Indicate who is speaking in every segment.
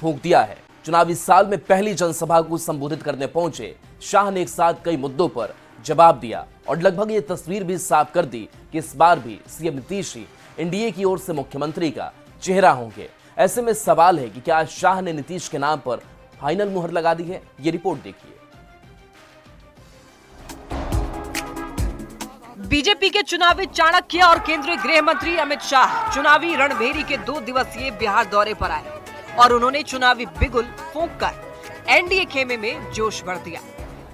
Speaker 1: फूंक दिया है। चुनावी साल में पहली जनसभा को संबोधित करने पहुंचे शाह ने एक साथ कई मुद्दों पर जवाब दिया और लगभग ये तस्वीर भी साफ कर दी कि इस बार भी सीएम नीतीश ही एनडीए की ओर से मुख्यमंत्री का चेहरा होंगे। ऐसे में सवाल है कि क्या शाह ने नीतीश के नाम पर फाइनल मुहर लगा दी है? ये रिपोर्ट देखिए।
Speaker 2: बीजेपी के चुनावी चाणक्य और केंद्रीय गृह मंत्री अमित शाह चुनावी रणभेरी के 2 दिवसीय बिहार दौरे पर आए और उन्होंने चुनावी बिगुल फूंककर एनडीए खेमे में जोश भर दिया।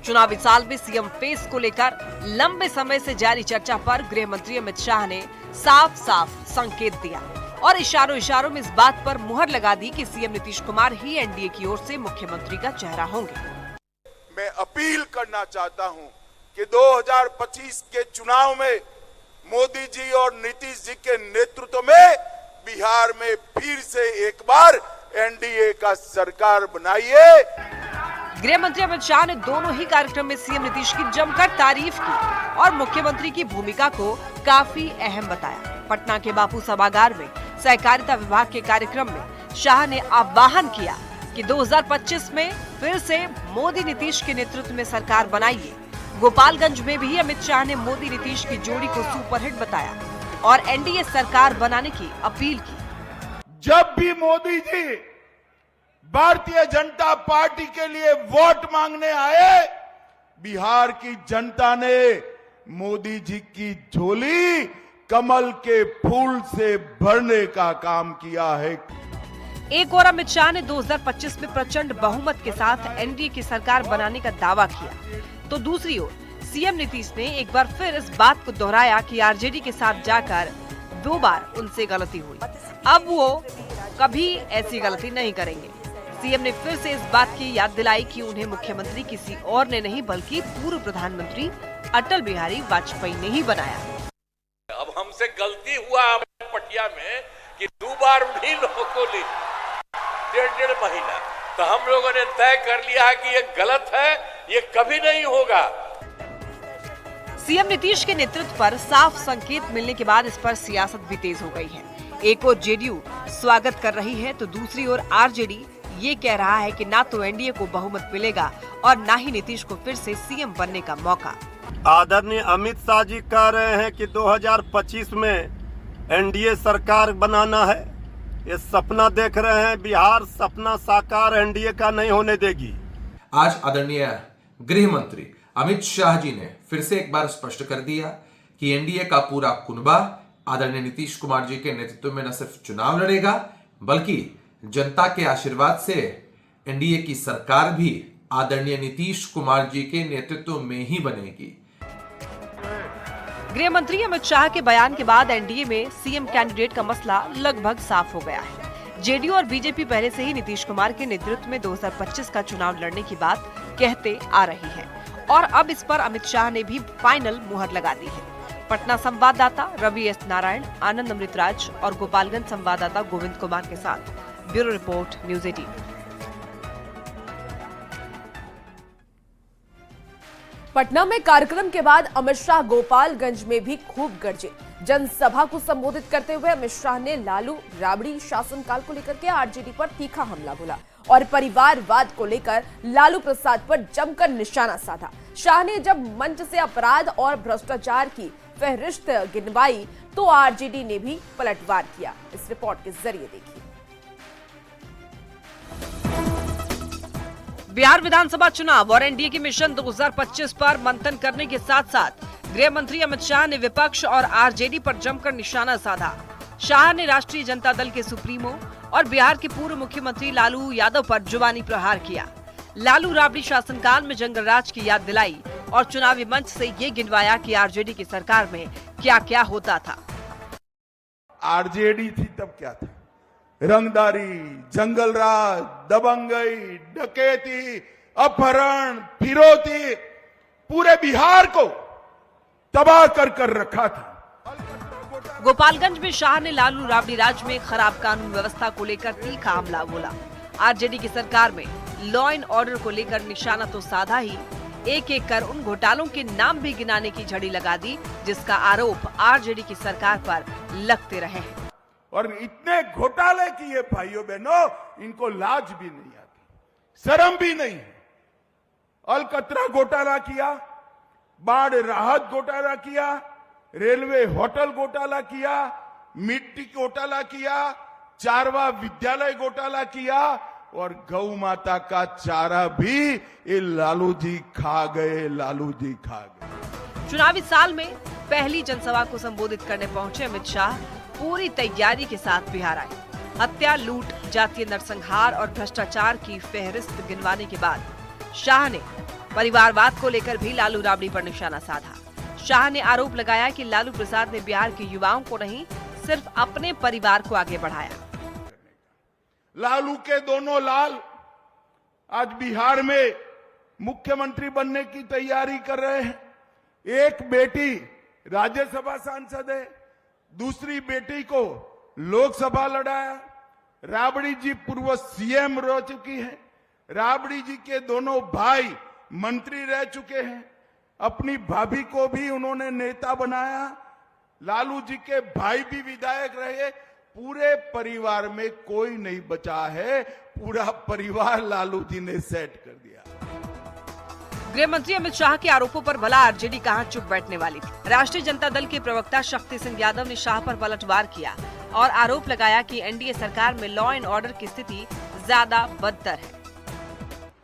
Speaker 2: चुनावी साल में सीएम फेस को लेकर लंबे समय से जारी चर्चा पर गृह मंत्री अमित शाह ने साफ साफ संकेत दिया और इशारों इशारों में इस बात पर मुहर लगा दी कि सीएम नीतीश कुमार ही एनडीए की ओर से मुख्यमंत्री का चेहरा होंगे।
Speaker 3: मैं अपील करना चाहता हूं कि 2025 के चुनाव में मोदी जी और नीतीश जी के नेतृत्व में बिहार में फिर से एक बार एनडीए का सरकार बनाइए।
Speaker 2: गृह मंत्री अमित शाह ने दोनों ही कार्यक्रम में सीएम नीतीश की जमकर तारीफ की और मुख्यमंत्री की भूमिका को काफी अहम बताया। पटना के बापू सभागार में सहकारिता विभाग के कार्यक्रम में शाह ने आह्वान किया कि 2025 में फिर से मोदी नीतीश के नेतृत्व में सरकार बनाइए। गोपालगंज में भी अमित शाह ने मोदी नीतीश की जोड़ी को सुपरहिट बताया और एनडीए सरकार बनाने की अपील की।
Speaker 3: जब भी मोदी जी भारतीय जनता पार्टी के लिए वोट मांगने आए, बिहार की जनता ने मोदी जी की झोली कमल के फूल से भरने का काम किया है।
Speaker 2: एक और अमित शाह ने 2025 में प्रचंड बहुमत के साथ एनडीए की सरकार बनाने का दावा किया, तो दूसरी ओर सीएम नीतीश ने एक बार फिर इस बात को दोहराया कि आरजेडी के साथ जाकर 2 बार उनसे गलती हुई, अब वो कभी ऐसी गलती नहीं करेंगे। सीएम ने फिर से इस बात की याद दिलाई कि उन्हें मुख्यमंत्री किसी और ने नहीं बल्कि पूर्व प्रधानमंत्री अटल बिहारी वाजपेयी ने ही बनाया।
Speaker 4: अब हमसे गलती हुआ पटिया में कि 2 बार उन्हीं लोगों को ली 1.5 महीना, तो हम लोगों ने तय कर लिया कि ये गलत है, ये कभी नहीं होगा।
Speaker 2: सीएम नीतीश के नेतृत्व पर साफ संकेत मिलने के बाद इस पर सियासत भी तेज हो गई है। एक ओर जेडीयू स्वागत कर रही है तो दूसरी ओर आरजेडी ये कह रहा है कि ना तो एनडीए को बहुमत मिलेगा और ना ही नीतीश को फिर से सीएम बनने का मौका।
Speaker 5: आदरणीय अमित शाह जी कह रहे हैं कि 2025 में एनडीए सरकार बनाना है। ये सपना देख रहे हैं, बिहार सपना साकार एनडीए का नहीं होने देगी।
Speaker 6: आज आदरणीय गृह मंत्री अमित शाह जी ने फिर से एक बार स्पष्ट कर दिया कि एनडीए का पूरा कुनबा आदरणीय नीतीश कुमार जी के नेतृत्व में न सिर्फ चुनाव लड़ेगा बल्कि जनता के आशीर्वाद से एनडीए की सरकार भी आदरणीय नीतीश कुमार जी के नेतृत्व में ही बनेगी।
Speaker 2: गृह मंत्री अमित शाह के बयान के बाद एनडीए में सीएम कैंडिडेट का मसला लगभग साफ हो गया है। जेडीयू और बीजेपी पहले से ही नीतीश कुमार के नेतृत्व में 2025 का चुनाव लड़ने की बात कहते आ रही है और अब इस पर अमित शाह ने भी फाइनल मुहर लगा दी है। पटना संवाददाता रवि एस नारायण, आनंद अमृतराज और गोपालगंज संवाददाता गोविंद कुमार के साथ ब्यूरो रिपोर्ट न्यूज़ 18।
Speaker 7: पटना में कार्यक्रम के बाद अमित शाह गोपालगंज में भी खूब गरजे। जनसभा को संबोधित करते हुए अमित शाह ने लालू राबड़ी शासनकाल को लेकर के आरजेडी पर तीखा हमला बोला और परिवारवाद को लेकर लालू प्रसाद पर जमकर निशाना साधा। शाह ने जब मंच से अपराध और भ्रष्टाचार की फहरिस्त गिनवाई तो आरजेडी ने भी पलटवार किया। इस रिपोर्ट के जरिए देखिए।
Speaker 2: बिहार विधानसभा चुनाव और एनडीए की मिशन 2025 पर मंथन करने के साथ साथ गृह मंत्री अमित शाह ने विपक्ष और आरजेडी पर जमकर निशाना साधा। शाह ने राष्ट्रीय जनता दल के सुप्रीमो और बिहार के पूर्व मुख्यमंत्री लालू यादव पर जुबानी प्रहार किया। लालू राबड़ी शासनकाल में जंगल राज की याद दिलाई और चुनावी मंच से ये गिनवाया कि आरजेडी की सरकार में क्या क्या होता था।
Speaker 3: आरजेडी थी तब क्या था? रंगदारी, जंगल राज, दबंगई, डकैती, अपहरण, फिरौती, पूरे बिहार को तबाह कर रखा था।
Speaker 2: गोपालगंज में शाह ने लालू राबड़ी राज में खराब कानून व्यवस्था को लेकर तीखा हमला बोला। आरजेडी की सरकार में लॉ एंड ऑर्डर को लेकर निशाना तो साधा ही, एक एक कर उन घोटालों के नाम भी गिनाने की झड़ी लगा दी जिसका आरोप आरजेडी की सरकार पर लगते रहे हैं।
Speaker 3: और इतने घोटाले किए भाइयों बहनों, इनको लाज भी नहीं आती, शर्म भी नहीं है। अलकतरा घोटाला किया, बाढ़ राहत घोटाला किया, रेलवे होटल घोटाला किया, मिट्टी घोटाला किया, चारवा विद्यालय घोटाला किया और गौ माता का चारा भी ये लालू जी खा गए, लालू जी खा गए।
Speaker 2: चुनावी साल में पहली जनसभा को संबोधित करने पहुंचे अमित शाह पूरी तैयारी के साथ बिहार आए। हत्या, लूट, जातीय नरसंहार और भ्रष्टाचार की फेहरिस्त गिनवाने के बाद शाह ने परिवारवाद को लेकर भी लालू राबड़ी पर निशाना साधा। शाह ने आरोप लगाया कि लालू प्रसाद ने बिहार के युवाओं को नहीं, सिर्फ अपने परिवार को आगे बढ़ाया।
Speaker 3: लालू के दोनों लाल आज बिहार में मुख्यमंत्री बनने की तैयारी कर रहे हैं। एक बेटी राज्यसभा सांसद है, दूसरी बेटी को लोकसभा लड़ाया। राबड़ी जी पूर्व सीएम रह चुकी हैं। राबड़ी जी के दोनों भाई मंत्री रह चुके हैं। अपनी भाभी को भी उन्होंने नेता बनाया। लालू जी के भाई भी विधायक रहे। पूरे परिवार में कोई नहीं बचा है, पूरा परिवार लालू जी ने सेट कर दिया।
Speaker 2: गृह मंत्री अमित शाह के आरोपों पर भला आरजेडी कहां चुप बैठने वाली थी। राष्ट्रीय जनता दल के प्रवक्ता शक्ति सिंह यादव ने शाह पर पलटवार किया और आरोप लगाया कि एनडीए सरकार में लॉ एंड ऑर्डर की स्थिति ज्यादा बदतर है।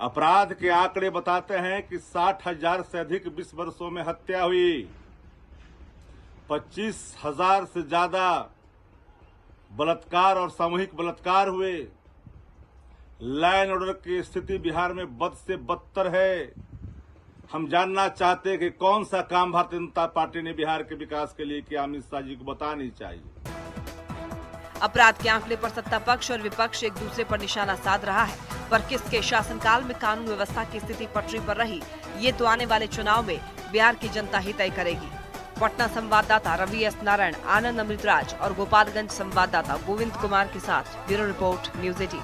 Speaker 8: अपराध के आंकड़े बताते हैं कि 60,000 से अधिक 20 वर्षों में हत्या हुई, 25,000 से ज्यादा बलात्कार और सामूहिक बलात्कार हुए। लॉ एंड ऑर्डर की स्थिति बिहार में बद से बदतर है। हम जानना चाहते हैं कि कौन सा काम भारतीय जनता पार्टी ने बिहार के विकास के लिए किया, अमित शाह जी को बतानी चाहिए।
Speaker 2: अपराध के आंकड़े पर सत्ता पक्ष और विपक्ष एक दूसरे पर निशाना साध रहा है, पर किसके शासनकाल में कानून व्यवस्था की स्थिति पटरी पर रही, ये तो आने वाले चुनाव में बिहार की जनता ही तय करेगी। पटना संवाददाता रवि एस नारायण, आनंद अमृतराज और गोपालगंज संवाददाता गोविंद कुमार के साथ ब्यूरो रिपोर्ट, न्यूज 18।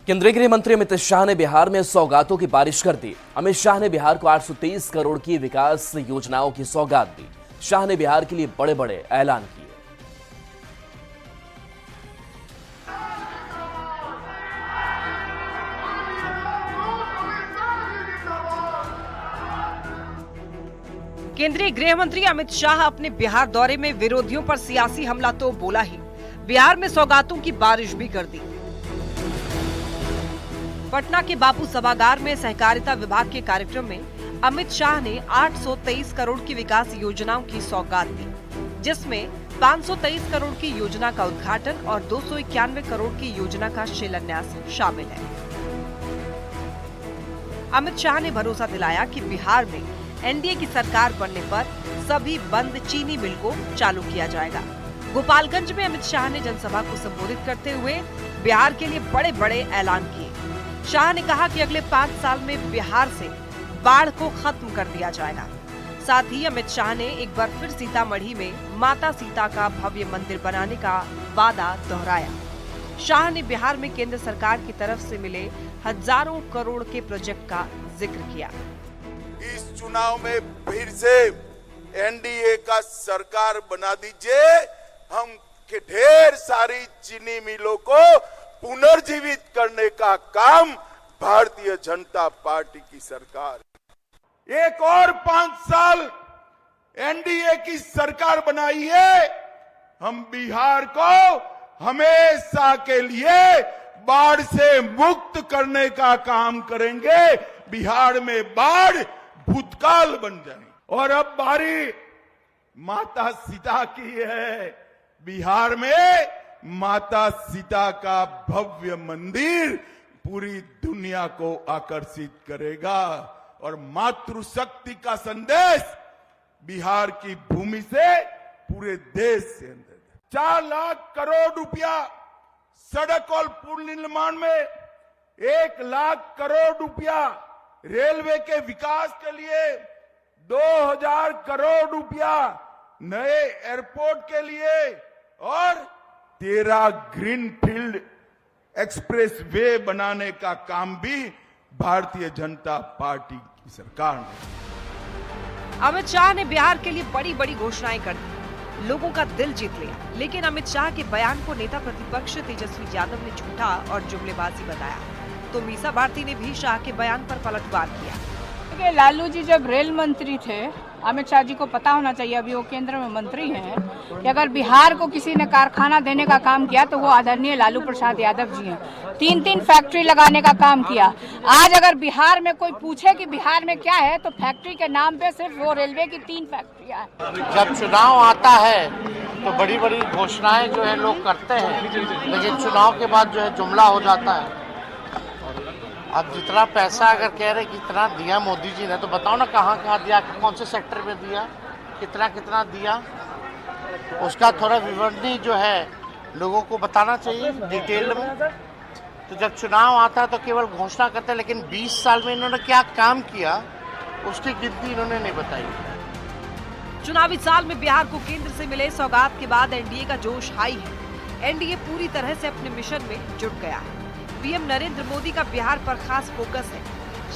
Speaker 1: केंद्रीय गृह मंत्री अमित शाह ने बिहार में सौगातों की बारिश कर दी। अमित शाह ने बिहार को 823 करोड़ की विकास योजनाओं की सौगात दी। शाह ने बिहार के लिए बड़े बड़े ऐलान किए।
Speaker 2: केंद्रीय गृह मंत्री अमित शाह अपने बिहार दौरे में विरोधियों पर सियासी हमला तो बोला ही, बिहार में सौगातों की बारिश भी कर दी। पटना के बापू सभागार में सहकारिता विभाग के कार्यक्रम में अमित शाह ने 823 करोड़ की विकास योजनाओं की सौगात दी, जिसमें 523 करोड़ की योजना का उद्घाटन और 291 करोड़ की योजना का शिलान्यास शामिल है। अमित शाह ने भरोसा दिलाया कि बिहार में एनडीए की सरकार बनने पर सभी बंद चीनी मिल को चालू किया जाएगा। गोपालगंज में अमित शाह ने जनसभा को संबोधित करते हुए बिहार के लिए बड़े बड़े ऐलान किए। शाह ने कहा कि अगले 5 साल में बिहार से बाढ़ को खत्म कर दिया जाएगा। साथ ही अमित शाह ने एक बार फिर सीतामढ़ी में माता सीता का भव्य मंदिर बनाने का वादा दोहराया। शाह ने बिहार में केंद्र सरकार की तरफ से मिले हजारों करोड़ के प्रोजेक्ट का जिक्र किया।
Speaker 3: इस चुनाव में फिर से एनडीए का सरकार बना दीजिए। हम के ढेर सारी चीनी मिलों को पुनर्जीवित करने का काम भारतीय जनता पार्टी की सरकार। एक और 5 साल एनडीए की सरकार बनाई है। हम बिहार को हमेशा के लिए बाढ़ से मुक्त करने का काम करेंगे। बिहार में बाढ़ भूतकाल बन जाए। और अब बारी माता सीता की है। बिहार में माता सीता का भव्य मंदिर पूरी दुनिया को आकर्षित करेगा और मातृशक्ति का संदेश बिहार की भूमि से पूरे देश से 4 लाख करोड़ रुपया सड़क और पुल निर्माण में, 1 लाख करोड़ रुपया रेलवे के विकास के लिए, 2000 करोड़ रुपया नए एयरपोर्ट के लिए और 13 ग्रीनफील्ड एक्सप्रेस वे बनाने का काम भी भारतीय जनता पार्टी की सरकार ने।
Speaker 2: अमित शाह ने बिहार के लिए बड़ी बड़ी घोषणाएं कर दी, लोगों का दिल जीत लिया, लेकिन अमित शाह के बयान को नेता प्रतिपक्ष तेजस्वी यादव ने झूठा और जुमलेबाजी बताया। तो मीसा भारती ने भी शाह के बयान पर पलटवार किया।
Speaker 9: लालू जी जब रेल मंत्री थे, अमित शाह जी को पता होना चाहिए, अभी वो केंद्र में मंत्री हैं, कि अगर बिहार को किसी ने कारखाना देने का काम किया तो वो आदरणीय लालू प्रसाद यादव जी हैं। 3-3 फैक्ट्री लगाने का काम किया। आज अगर बिहार में कोई पूछे कि बिहार में क्या है, तो फैक्ट्री के नाम पे सिर्फ वो रेलवे की 3 फैक्ट्रियां हैं।
Speaker 10: जब चुनाव आता है तो बड़ी बड़ी घोषणाएं जो है लोग करते हैं, लेकिन चुनाव के बाद जो है जुमला हो जाता है। अब जितना पैसा अगर कह रहे कितना दिया मोदी जी ने, तो बताओ ना कहाँ कहाँ दिया, कौन से सेक्टर में दिया, कितना कितना दिया, उसका थोड़ा विवरणी जो है लोगों को बताना चाहिए डिटेल में। तो जब चुनाव आता है तो केवल घोषणा करते हैं, लेकिन 20 साल में इन्होंने क्या काम किया उसकी गिनती इन्होंने नहीं बताई।
Speaker 2: चुनावी साल में बिहार को केंद्र से मिले सौगात के बाद एनडीए का जोश हाई है। एनडीए पूरी तरह से अपने मिशन में जुट गया है। पीएम नरेंद्र मोदी का बिहार पर खास फोकस है।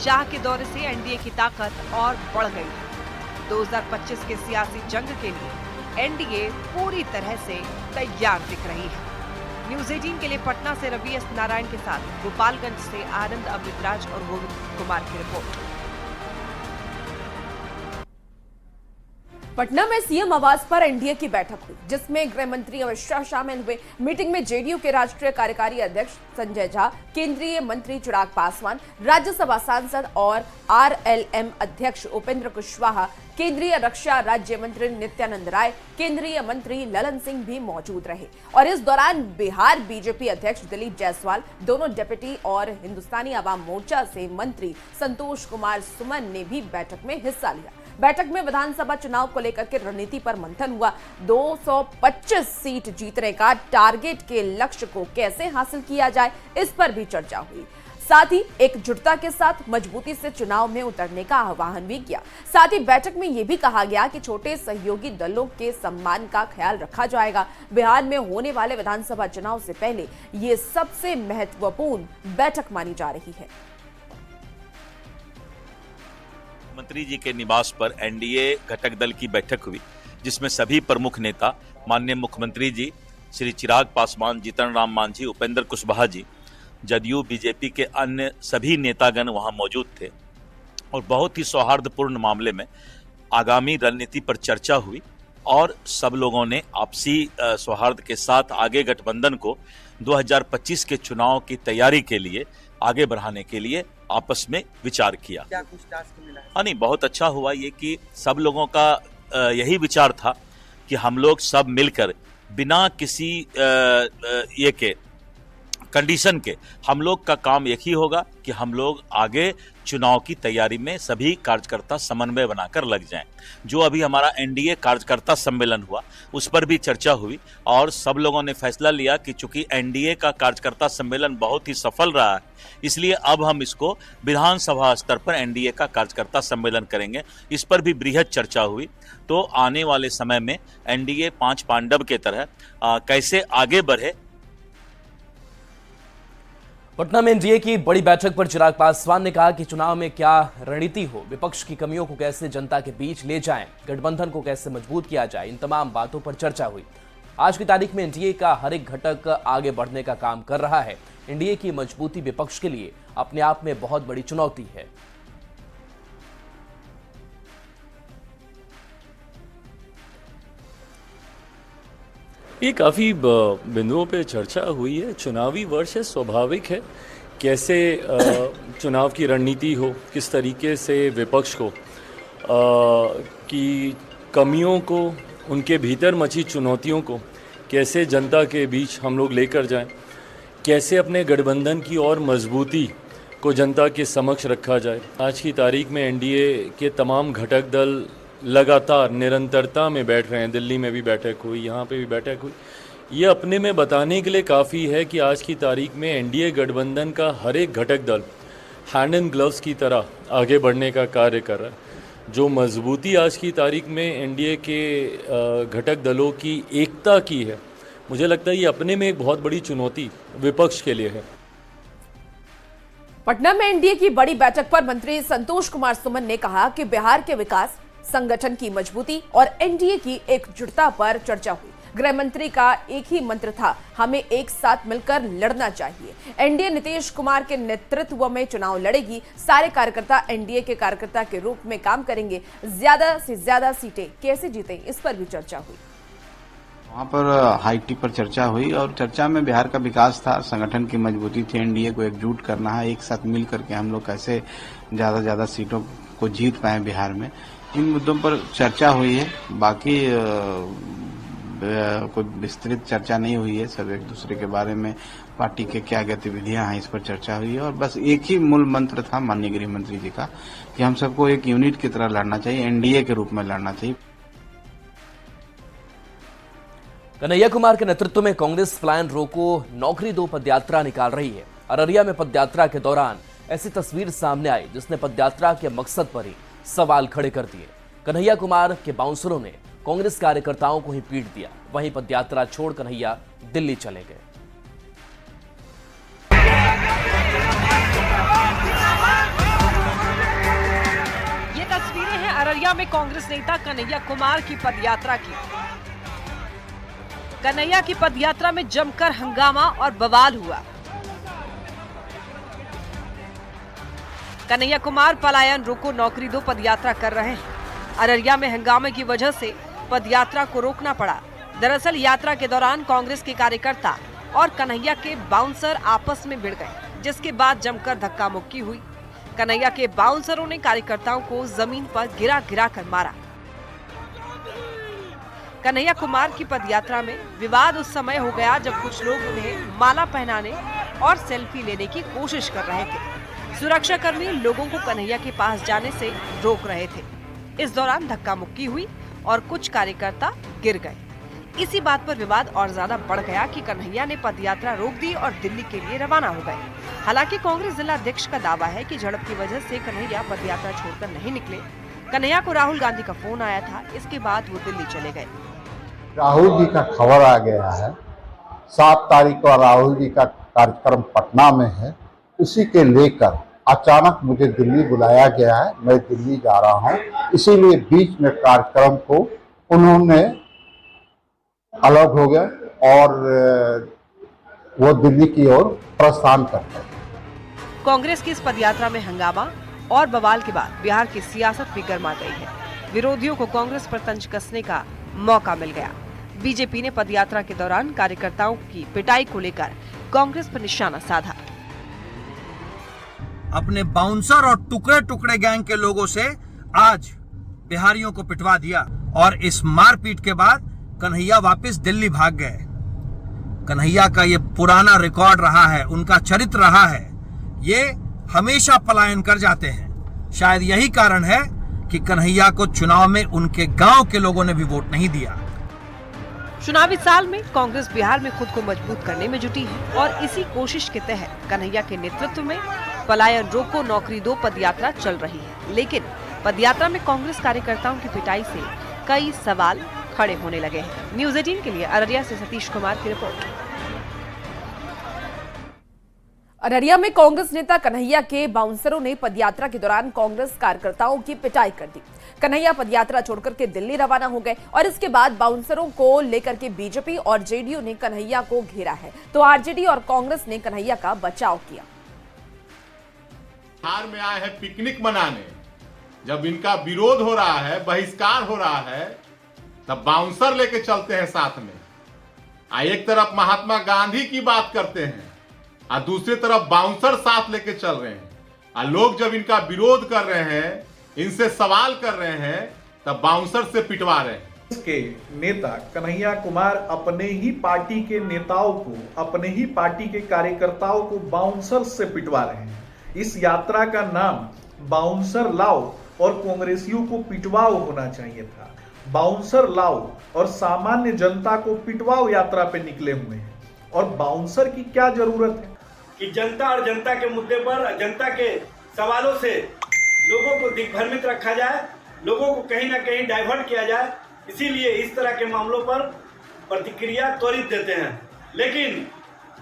Speaker 2: शाह के दौरे से एनडीए की ताकत और बढ़ गई है। 2025 के सियासी जंग के लिए एनडीए पूरी तरह से तैयार दिख रही है। न्यूज 18 के लिए पटना से रवि एस नारायण के साथ गोपालगंज से आनंद अमृतराज और गोविंद कुमार की रिपोर्ट।
Speaker 7: पटना में सीएम आवास पर एनडीए की बैठक हुई, जिसमें गृह मंत्री अमित शाह शामिल हुए। मीटिंग में जेडीयू के राष्ट्रीय कार्यकारी अध्यक्ष संजय झा, केंद्रीय मंत्री चिराग पासवान, राज्यसभा सांसद और आरएलएम अध्यक्ष उपेंद्र कुशवाहा, केंद्रीय रक्षा राज्य मंत्री नित्यानंद राय, केंद्रीय मंत्री ललन सिंह भी मौजूद रहे। और इस दौरान बिहार बीजेपी अध्यक्ष दिलीप जायसवाल, दोनों डिप्टी और हिंदुस्तानी आवाम मोर्चा से मंत्री संतोष कुमार सुमन ने भी बैठक में हिस्सा लिया। बैठक में विधानसभा चुनाव को लेकर के रणनीति पर मंथन हुआ। 225 सीट जीतने का टारगेट के लक्ष्य को कैसे हासिल किया जाए, इस पर भी चर्चा हुई। साथ ही एकजुटता के साथ मजबूती से चुनाव में उतरने का आह्वान भी किया। साथ ही बैठक में यह भी कहा गया कि छोटे सहयोगी दलों के सम्मान का ख्याल रखा जाएगा। बिहार में होने वाले विधानसभा चुनाव से पहले ये सबसे महत्वपूर्ण बैठक मानी जा रही है।
Speaker 11: मंत्री जी के निवास पर एनडीए घटक दल की बैठक हुई, जिसमें सभी प्रमुख नेता माननीय मुख्यमंत्री जी श्री चिराग पासवान, जीतन राम मांझी, उपेंद्र कुशवाहा जी, जदयू बीजेपी के अन्य सभी नेतागण वहां मौजूद थे और बहुत ही सौहार्दपूर्ण मामले में आगामी रणनीति पर चर्चा हुई और सब लोगों ने आपसी सौहार्द के साथ आगे गठबंधन को 2025 के चुनाव की तैयारी के लिए आगे बढ़ाने के लिए आपस में विचार किया।
Speaker 10: क्या कुछ टास्क मिला है?
Speaker 11: हाँ, नहीं, बहुत अच्छा हुआ ये कि सब लोगों का यही विचार था कि हम लोग सब मिलकर बिना किसी ये के कंडीशन के हम लोग का काम एक ही होगा कि हम लोग आगे चुनाव की तैयारी में सभी कार्यकर्ता समन्वय बनाकर लग जाएं। जो अभी हमारा एनडीए कार्यकर्ता सम्मेलन हुआ उस पर भी चर्चा हुई और सब लोगों ने फैसला लिया कि चूंकि एनडीए का कार्यकर्ता सम्मेलन बहुत ही सफल रहा है, इसलिए अब हम इसको विधानसभा स्तर पर एनडीए का कार्यकर्ता सम्मेलन करेंगे। इस पर भी बृहद चर्चा हुई। तो आने वाले समय में एनडीए 5 पांडव के तरह कैसे आगे बढ़े।
Speaker 1: पटना में एनडीए की बड़ी बैठक पर चिराग पासवान ने कहा कि चुनाव में क्या रणनीति हो, विपक्ष की कमियों को कैसे जनता के बीच ले जाएं, गठबंधन को कैसे मजबूत किया जाए, इन तमाम बातों पर चर्चा हुई। आज की तारीख में एनडीए का हर एक घटक आगे बढ़ने का काम कर रहा है। एनडीए की मजबूती विपक्ष के लिए अपने आप में बहुत बड़ी चुनौती है।
Speaker 12: ये काफ़ी बिंदुओं पे चर्चा हुई है। चुनावी वर्ष है, स्वाभाविक है कैसे चुनाव की रणनीति हो, किस तरीके से विपक्ष को की कमियों को, उनके भीतर मची चुनौतियों को कैसे जनता के बीच हम लोग लेकर जाएं, कैसे अपने गठबंधन की और मजबूती को जनता के समक्ष रखा जाए। आज की तारीख में एनडीए के तमाम घटक दल लगातार निरंतरता में बैठ रहे हैं। दिल्ली में भी बैठक हुई, यहाँ पे भी बैठक हुई। ये अपने में बताने के लिए काफ़ी है कि आज की तारीख में एनडीए गठबंधन का हर एक घटक दल हैंड एंड ग्लव्स की तरह आगे बढ़ने का कार्य कर रहा है। जो मजबूती आज की तारीख में एनडीए के घटक दलों की एकता की है, मुझे लगता है ये अपने में एक बहुत बड़ी चुनौती विपक्ष के लिए है।
Speaker 7: पटना में एनडीए की बड़ी बैठक पर मंत्री संतोष कुमार सुमन ने कहा कि बिहार के विकास संगठन की मजबूती और एनडीए की एकजुटता पर चर्चा हुई। गृह मंत्री का एक ही मंत्र था, हमें एक साथ मिलकर लड़ना चाहिए। एनडीए नीतीश कुमार के नेतृत्व में चुनाव लड़ेगी। सारे कार्यकर्ता एनडीए के कार्यकर्ता के रूप में काम करेंगे। ज्यादा से ज्यादा सीटें कैसे जीतें, इस पर भी चर्चा हुई।
Speaker 13: वहाँ पर हाईटी पर चर्चा हुई और चर्चा में बिहार का विकास था, संगठन की मजबूती थी, एनडीए को एकजुट करना है, एक साथ मिल करके हम लोग कैसे ज्यादा सीटों को जीत पाए बिहार में। इन मुद्दों पर चर्चा हुई है। बाकी कोई विस्तृत चर्चा नहीं हुई है। सब एक दूसरे के बारे में पार्टी के क्या गतिविधियां हैं इस पर चर्चा हुई है और बस एक ही मूल मंत्र था माननीय गृह मंत्री जी का कि हम सबको एक यूनिट की तरह लड़ना चाहिए, एनडीए के रूप में लड़ना चाहिए।
Speaker 1: कन्हैया कुमार के नेतृत्व में कांग्रेस पलायन रोको नौकरी दो पदयात्रा निकाल रही है। अररिया में पदयात्रा के दौरान ऐसी तस्वीर सामने आई जिसने पदयात्रा के मकसद पर ही सवाल खड़े कर दिए। कन्हैया कुमार के बाउंसरों ने कांग्रेस कार्यकर्ताओं को ही पीट दिया। वहीं पदयात्रा छोड़ कन्हैया दिल्ली चले गए।
Speaker 2: ये तस्वीरें हैं अररिया में कांग्रेस नेता कन्हैया कुमार की पदयात्रा की। कन्हैया की पदयात्रा में जमकर हंगामा और बवाल हुआ। कन्हैया कुमार पलायन रोको नौकरी दो पदयात्रा कर रहे हैं। अररिया में हंगामे की वजह से पदयात्रा को रोकना पड़ा। दरअसल यात्रा के दौरान कांग्रेस के कार्यकर्ता और कन्हैया के बाउंसर आपस में भिड़ गए, जिसके बाद जमकर धक्का मुक्की हुई। कन्हैया के बाउंसरों ने कार्यकर्ताओं को जमीन पर गिरा गिरा कर मारा। कन्हैया कुमार की पदयात्रा में विवाद उस समय हो गया जब कुछ लोग उन्हें माला पहनाने और सेल्फी लेने की कोशिश कर रहे थे। सुरक्षाकर्मी लोगों को कन्हैया के पास जाने से रोक रहे थे। इस दौरान धक्का मुक्की हुई और कुछ कार्यकर्ता गिर गए। इसी बात पर विवाद और ज्यादा बढ़ गया कि कन्हैया ने पदयात्रा रोक दी और दिल्ली के लिए रवाना हो गए। हालांकि कांग्रेस जिला अध्यक्ष का दावा है कि झड़प की वजह से कन्हैया पदयात्रा छोड़कर नहीं निकले। कन्हैया को राहुल गांधी का फोन आया था, इसके बाद वो दिल्ली चले गए।
Speaker 14: राहुल जी का खबर आ गया है, 7 तारीख को राहुल जी का कार्यक्रम पटना में है, उसी के लेकर अचानक मुझे दिल्ली बुलाया गया है। मैं दिल्ली जा रहा हूं, इसीलिए बीच में कार्यक्रम को उन्होंने अलग हो गए और वो दिल्ली की ओर प्रस्थान करते हैं।
Speaker 2: कांग्रेस की इस पदयात्रा में हंगामा और बवाल के बाद बिहार की सियासत भी गर्मा गई है। विरोधियों को कांग्रेस पर तंज कसने का मौका मिल गया। बीजेपी ने पदयात्रा के दौरान कार्यकर्ताओं की पिटाई को लेकर कांग्रेस पर निशाना साधा।
Speaker 15: अपने बाउंसर और टुकड़े टुकड़े गैंग के लोगों से आज बिहारियों को पिटवा दिया और इस मारपीट के बाद कन्हैया वापस दिल्ली भाग गए। कन्हैया का ये पुराना रिकॉर्ड रहा है, उनका चरित्र रहा है, ये हमेशा पलायन कर जाते हैं। शायद यही कारण है कि कन्हैया को चुनाव में उनके गांव के लोगों ने भी वोट नहीं दिया।
Speaker 2: चुनावी साल में कांग्रेस बिहार में खुद को मजबूत करने में जुटी है और इसी कोशिश के तहत कन्हैया के नेतृत्व में पलायन रोको नौकरी दो पदयात्रा चल रही है। लेकिन पदयात्रा में कांग्रेस कार्यकर्ताओं की पिटाई से कई सवाल खड़े होने लगे हैं। न्यूज़ 18 के लिए अररिया से सतीश कुमार की रिपोर्ट।
Speaker 7: अररिया में कांग्रेस नेता कन्हैया के बाउंसरों ने पदयात्रा के दौरान कांग्रेस कार्यकर्ताओं की पिटाई कर दी। कन्हैया पदयात्रा छोड़कर के दिल्ली रवाना हो गए और इसके बाद बाउंसरों को लेकर के बीजेपी और जेडीयू ने कन्हैया को घेरा है, तो आरजेडी और कांग्रेस ने कन्हैया का बचाव किया।
Speaker 8: बिहार में आए हैं पिकनिक मनाने, जब इनका विरोध हो रहा है, बहिष्कार हो रहा है, तब बाउंसर लेके चलते हैं साथ में। एक तरफ महात्मा गांधी की बात करते हैं और दूसरी तरफ बाउंसर साथ लेके चल रहे हैं। लोग जब इनका विरोध कर रहे हैं, इनसे सवाल कर रहे हैं, तब बाउंसर से पिटवा रहे हैं।
Speaker 16: के नेता कन्हैया कुमार अपने ही पार्टी के नेताओं को, अपने ही पार्टी के कार्यकर्ताओं को बाउंसर से पिटवा रहे हैं। इस यात्रा का नाम बाउंसर लाओ और कांग्रेसियों को पिटवाओ होना चाहिए था। बाउंसर लाओ और सामान्य जनता को पिटवाओ यात्रा पे निकले हुए हैं। और बाउंसर की क्या जरूरत है
Speaker 17: कि जनता और जनता के मुद्दे पर, जनता के सवालों से लोगों को दिग्भ्रमित रखा जाए, लोगों को कहीं ना कहीं डाइवर्ट किया जाए। इसीलिए इस तरह के मामलों पर प्रतिक्रिया त्वरित देते हैं। लेकिन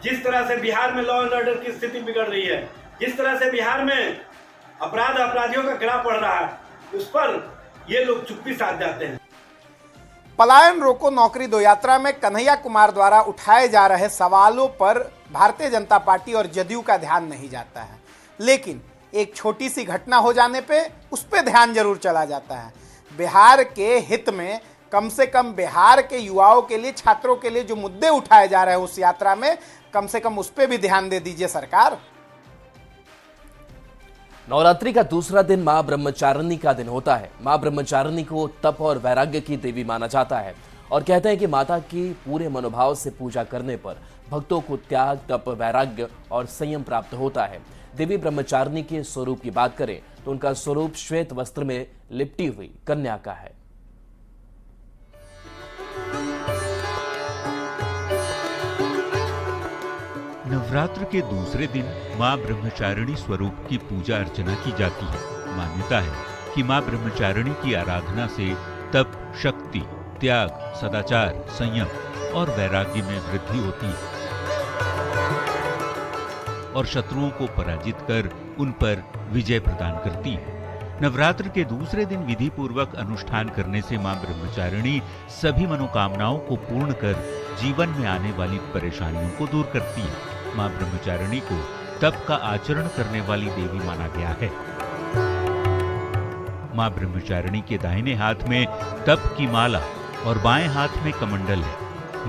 Speaker 17: जिस तरह से बिहार में लॉ एंड ऑर्डर की स्थिति बिगड़ रही है, जिस तरह से बिहार में अपराधियों का ग्राफ बढ़ रहा है, उस पर ये लोग चुप्पी साध जाते हैं।
Speaker 18: पलायन रोको नौकरी दो यात्रा में कन्हैया कुमार द्वारा उठाए जा रहे सवालों पर भारतीय जनता पार्टी और जदयू का ध्यान नहीं जाता है, लेकिन एक छोटी सी घटना हो जाने पे उस पे ध्यान जरूर चला जाता है। बिहार के हित में कम से कम बिहार के युवाओं के लिए, छात्रों के लिए जो मुद्दे उठाए जा रहे हैं उस यात्रा में, कम से कम उस पे भी ध्यान दे दीजिए सरकार।
Speaker 1: नवरात्रि का दूसरा दिन मां ब्रह्मचारिणी का दिन होता है। मां ब्रह्मचारिणी को तप और वैराग्य की देवी माना जाता है और कहते हैं कि माता की पूरे मनोभाव से पूजा करने पर भक्तों को त्याग, तप, वैराग्य और संयम प्राप्त होता है। देवी ब्रह्मचारिणी के स्वरूप की बात करें तो उनका स्वरूप श्वेत वस्त्र में लिपटी हुई कन्या का है।
Speaker 19: नवरात्र के दूसरे दिन मां ब्रह्मचारिणी स्वरूप की पूजा अर्चना की जाती है। मान्यता है कि मां ब्रह्मचारिणी की आराधना से तप, शक्ति, त्याग, सदाचार, संयम और वैराग्य में वृद्धि होती है और शत्रुओं को पराजित कर उन पर विजय प्रदान करती है। नवरात्र के दूसरे दिन विधि पूर्वक अनुष्ठान करने से मां ब्रह्मचारिणी सभी मनोकामनाओं को पूर्ण कर जीवन में आने वाली परेशानियों को दूर करती है। मां ब्रह्मचारिणी को तप का आचरण करने वाली देवी माना गया है। मां ब्रह्मचारिणी के दाहिने हाथ में तप की माला और बाएं हाथ में कमंडल है।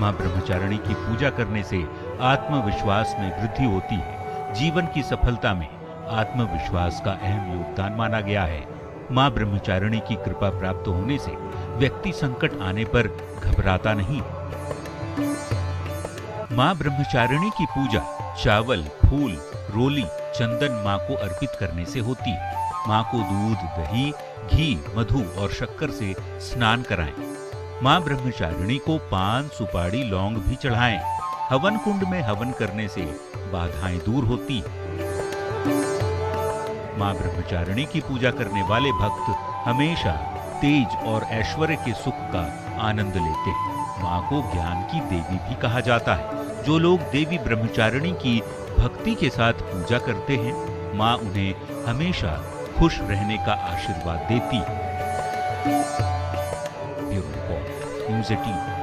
Speaker 19: मां ब्रह्मचारिणी की पूजा करने से आत्मविश्वास में वृद्धि होती है। जीवन की सफलता में आत्मविश्वास का अहम योगदान माना गया है। मां ब्रह्मचारिणी की कृपा प्राप्त होने से व्यक्ति संकट आने पर घबराता नहीं। मां ब्रह्मचारिणी की पूजा चावल, फूल, रोली, चंदन मां को अर्पित करने से होती है। मां को दूध, दही, घी, मधु और शक्कर से स्नान कराएं। मां ब्रह्मचारिणी को पान, सुपारी, लौंग भी चढ़ाएं। हवन कुंड में हवन करने से बाधाएं दूर होती हैं। मां ब्रह्मचारिणी की पूजा करने वाले भक्त हमेशा तेज और ऐश्वर्य के सुख का आनंद लेते हैं। मां को ज्ञान की देवी भी कहा जाता है। जो लोग देवी ब्रह्मचारिणी की भक्ति के साथ पूजा करते हैं, मां उन्हें हमेशा खुश रहने का आशीर्वाद देती है। Bureau report, news 18।